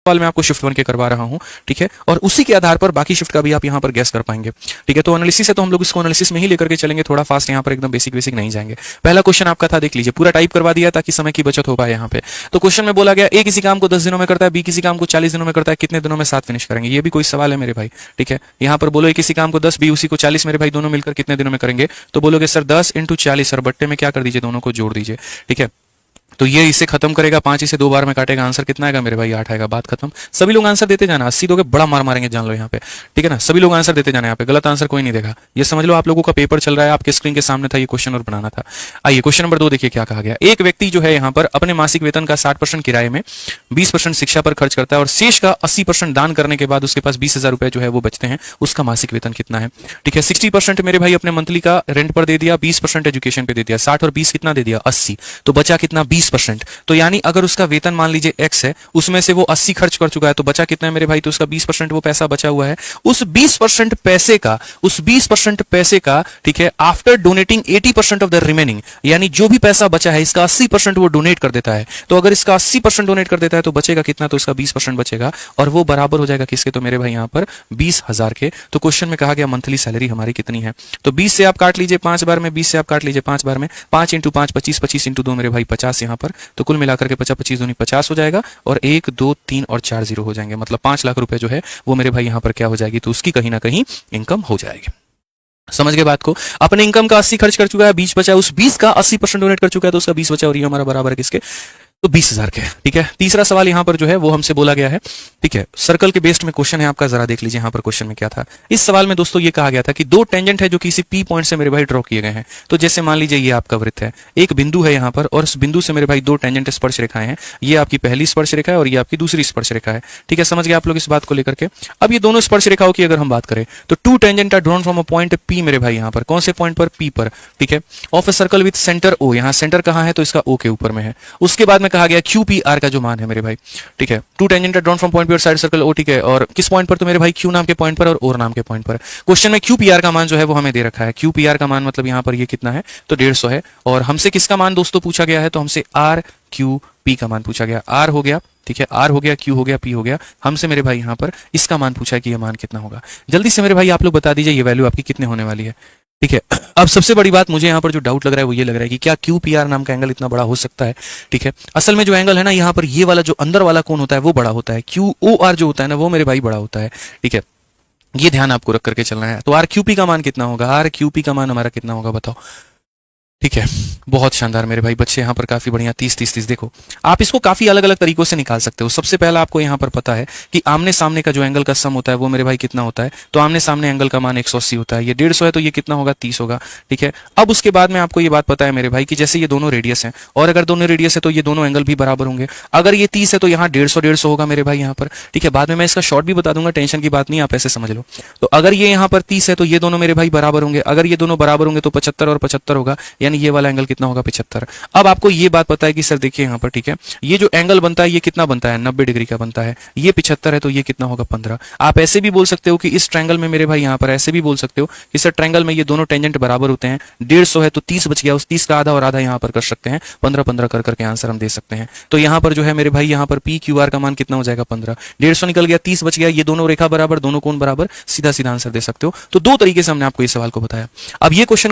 सवाल मैं आपको शिफ्ट 1 के करवा रहा हूं, ठीक है, और उसी के आधार पर बाकी शिफ्ट का भी आप यहां पर गैस कर पाएंगे, ठीक है। तो एनालिसिस है तो हम लोग इसको एनालिसिस में ही लेकर के चलेंगे, थोड़ा फास्ट यहां पर एकदम बेसिक बेसिक नहीं जाएंगे। पहला क्वेश्चन आपका था, देख लीजिए, पूरा टाइप करवा दिया ताकि समय की बचत हो पाए यहां पे। तो क्वेश्चन में बोला गया ए किसी काम को 10 दिनों में करता है, बी किसी काम को 40 दिनों में करता है, कितने दिनों में साथ फिनिश करेंगे? ये भी कोई सवाल है मेरे भाई, ठीक है। यहां पर बोलो ए किसी काम को 10, बी उसी को 40, मेरे भाई दोनों मिलकर कितने दिनों में करेंगे? तो बोलोगे सर 10 × 40 और बट्टे में क्या कर दीजिए, दोनों को जोड़ दीजिए, ठीक है। तो ये इसे खत्म करेगा, 5 इसे 2 बार में काटेगा, आंसर कितना आएगा मेरे भाई? 8 आएगा। बात खत्म। सभी लोग आंसर देते जाना, 80 दोगे बड़ा मार मारेंगे, जान लो यहाँ पे, ठीक है ना। सभी लोग आंसर देते जाना, यहाँ पे गलत आंसर कोई नहीं देगा। ये समझ लो आप लोगों का पेपर चल रहा है, आपके स्क्रीन के सामने था ये क्वेश्चन और बनाना था। आइए क्वेश्चन नंबर 2 देखिए क्या कहा गया। एक व्यक्ति जो है यहाँ पर अपने मासिक वेतन का 60% किराए में, 20% शिक्षा पर खर्च करता है और शेष का 80% दान करने के बाद उसके पास 20,000 रुपए जो है वो बचते हैं। उसका मासिक वेतन कितना है? ठीक है, 60% मेरे भाई अपने मंथली का रेंट पर दे दिया, 20% एजुकेशन पे दे दिया, 60 और 20 कितना दे दिया? 80। तो बचा कितना? 20%। तो यानी अगर उसका वेतन मान लीजिए x है, उसमें से वो 80 खर्च कर चुका है, तो बचा कितना है मेरे भाई? तो उसका 20% वो पैसा बचा हुआ है। उस 20% पैसे का ठीक है, after donating 80% of the remaining, यानी जो भी पैसा बचा है इसका 80% वो डोनेट कर देता है। तो अगर इसका 80% डोनेट कर देता है तो बचेगा कितना? तो इसका 20% बचेगा और वो बराबर हो जाएगा किसके? तो मेरे भाई यहाँ पर 20,000 के। तो क्वेश्चन में कहा गया मंथली सैलरी हमारी कितनी है? तो 20 से आप काट लीजिए 5 बार में, 20 से आप काट लीजिए 5 बार में, 5 × 5 25, 25 × 2 मेरे भाई 50 यहाँ पर। तो कुल मिलाकर के 50 25 दूनी 50 हो जाएगा और 1 2 3 और 4 0 हो जाएंगे, मतलब 5 लाख रुपए जो है वो मेरे भाई यहाँ पर क्या हो जाएगी? तो उसकी कहीं ना कहीं इनकम हो जाएगी। समझ गए बात को? अपने इनकम का 80 खर्च कर चुका है, 20 बचा है, उस 20 का 80% डोनेट कर चुका है, तो उसका 20 बचा और ये हमारा बराबर है किसके? तो 20,000 के, ठीक है। तीसरा सवाल यहां पर जो है वो हमसे बोला गया है, ठीक है, सर्कल के बेस्ड में क्वेश्चन है आपका, जरा देख लीजिए यहां पर क्वेश्चन में क्या था। इस सवाल में दोस्तों ये कहा गया था कि दो टेंजेंट है जो किसी पी पॉइंट से मेरे भाई ड्रॉ किए गए हैं। तो जैसे मान लीजिए ये आपका वृत्त है, एक बिंदु है यहां पर और उस बिंदु से मेरे भाई दो टेंजेंट स्पर्श रेखाएं हैं। ये आपकी पहली स्पर्श रेखा है और ये आपकी दूसरी स्पर्श रेखा है, ठीक है। समझ गए आप लोग इस बात को लेकर के? अब ये दोनों स्पर्श रेखाओं की अगर हम बात करें तो two tangent are drawn from a point P मेरे भाई, यहां पर कौन से पॉइंट पर? पी पर, ठीक है, of a circle with centre O. यहां सेंटर कहां है? तो इसका ओ के ऊपर में है। उसके बाद में कहा गया क्यू पी आर का जो मान है मेरे भाई, ठीक है, two tangent are drawn from point P और साइड सर्कल ओ, ठीक है, और किस पॉइंट पर? तो मेरे भाई क्यू नाम के पॉइंट पर और ओर नाम के पॉइंट पर। क्वेश्चन में क्यू पी आर का मान जो है वो हमें दे रखा है। क्यू पी आर का मान मतलब यहां पर ये कितना है? तो 150 है। और हमसे किसका मान दोस्तों पूछा गया है? तो हमसे आर क्यू पी का मान पूछा गया। आर हो गया, ठीक है, आर हो गया, क्यू हो गया, पी हो गया। हमसे मेरे भाई यहां पर इसका मान पूछा है कि ये मान कितना होगा। जल्दी से मेरे भाई आप लोग बता दीजिए ये वैल्यू आपकी कितने होने वाली है, ठीक है। अब सबसे बड़ी बात मुझे यहाँ पर जो डाउट लग रहा है वो ये लग रहा है कि क्या क्यू पी आर नाम का एंगल इतना बड़ा हो सकता है, ठीक है। असल में जो एंगल है ना यहाँ पर, ये वाला जो अंदर वाला कोण होता है वो बड़ा होता है, क्यू ओ आर जो होता है ना वो मेरे भाई बड़ा होता है, ठीक है। ये ध्यान आपको रख करके चलना है। तो आर क्यू पी का मान कितना होगा? आर क्यू पी का मान हमारा कितना होगा बताओ? ठीक है, बहुत शानदार मेरे भाई, बच्चे यहाँ पर काफी बढ़िया। 30 30 30 देखो, आप इसको काफी अलग अलग तरीकों से निकाल सकते हो। सबसे पहला आपको यहाँ पर पता है कि आमने सामने का जो एंगल का सम होता है वो मेरे भाई कितना होता है? तो आमने सामने एंगल का मान 180 होता है। ये 150 है तो ये कितना होगा? 30 होगा, ठीक है। अब उसके बाद में आपको ये बात पता है मेरे भाई कि जैसे ये दोनों रेडियस हैं और अगर दोनों रेडियस है तो ये दोनों एंगल भी बराबर होंगे। अगर ये 30 है तो यहाँ 150 होगा मेरे भाई यहाँ पर, ठीक है। बाद में मैं इसका शॉर्ट भी बता दूंगा, टेंशन की बात नहीं, आप ऐसे समझ लो। तो अगर ये यहाँ पर 30 है तो ये दोनों मेरे भाई बराबर होंगे। अगर ये दोनों बराबर होंगे तो 75 और 75 होगा, यानी ये वाला एंगल कितना होगा? 75। अब आपको ये बात पता है कि सर देखिए यहाँ पर, ठीक है, ये जो एंगल बनता है ये कितना बनता है? 90 डिग्री का बनता है। ये 75 है तो ये कितना होगा? 15। आप ऐसे भी बोल सकते हो कि इस ट्रायंगल में मेरे भाई यहाँ पर ऐसे भी बोल सकते हो कि सर ट्रायंगल में ये दोनों टेंजेंट बराबर होते हैं। 150 है तो 30 बच गया, उस 30 का आधा और आधा यहाँ पर कर सकते हैं, 15 15 कर करके आंसर हम दे सकते हैं। तो यहाँ पर जो है मेरे भाई यहाँ पर पी क्यू आर का मान कितना हो जाएगा? 15। 150 निकल गया, 30 बच गया, ये दोनों रेखा बराबर, दोनों कोण बराबर, सीधा सीधा आंसर दे सकते हो। तो दो तरीके से हमने आपको इस सवाल को बताया। अब ये क्वेश्चन